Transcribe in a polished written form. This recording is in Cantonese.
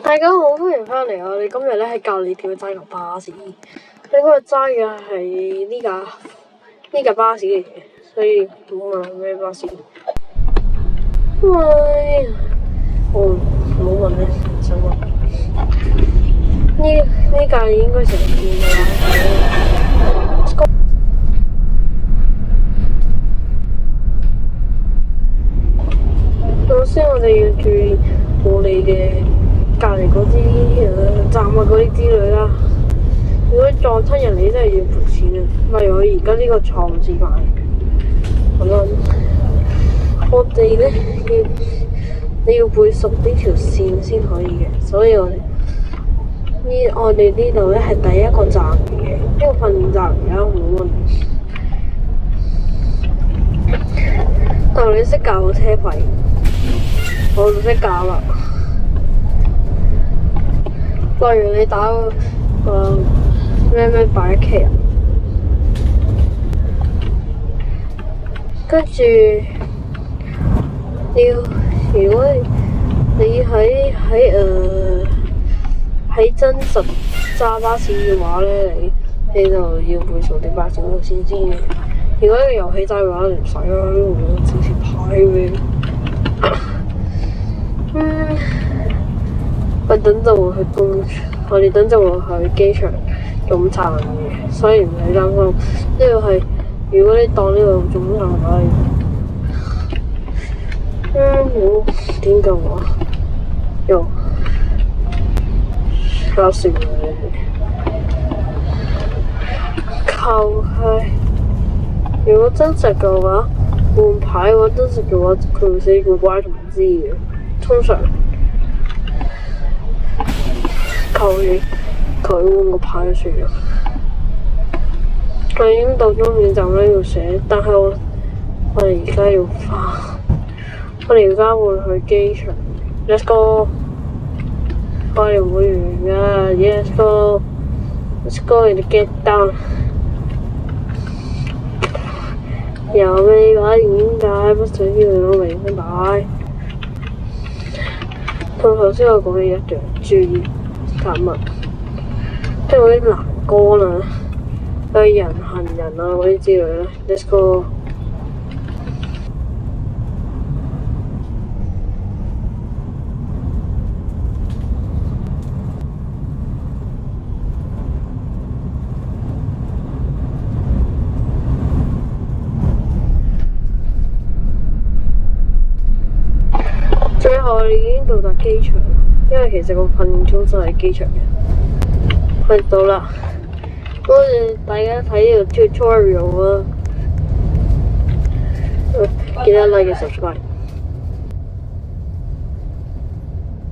大家好，歡迎翻嚟啊！我哋今日咧喺教你點樣揸架巴士。你今日揸嘅係呢架巴士嚟嘅，所以唔好問咩巴士。喂，唔好問咧，想問。呢架應該成件㗎啦。首先我哋要注意我哋嘅隔離嗰啲站啊嗰啲之類啦。如果撞親人，你真係要賠錢啊！例如我而家呢個錯誤示範，好啦，我哋咧你要背熟呢條線先可以嘅，所以我哋呢度咧係第一個站嚟嘅，呢個訓練站嚟㗎，冇問題。但你識教我車牌，我就識教啦。例如你打個咩擺旗啊，跟住如果你喺真實揸巴士嘅話咧，你就要背熟啲巴士路線先嘅。如果你遊戲揸嘅話，你唔使啦，呢度有指示牌嘅。我哋等陣會去機場總站嘅，所以唔使擔心。呢個係如果你當呢個總站係，好點救我？又搞笑嘅，靠係。如果真實嘅話，換牌嘅話，真實嘅話，佢會死個乖同唔知嘅，通常。求佢換個牌算啦。我已經到終點站咧，要寫，但係我哋而家要翻，我哋而家會去機場。Let's go！ 我哋唔會完㗎。Let's go！Let's go！And get down！ 有咩話點解不想要我明白？同頭先我講嘅一樣，注意雜物，即係嗰啲欄杆啊、對人行人啊嗰啲之類咧。Let's go！ 最後我哋已經到達機場，因為其實個訓練中心喺機場嘅。去到啦，多謝大家睇呢個 tutorial 啊！記得 like 同 subscribe。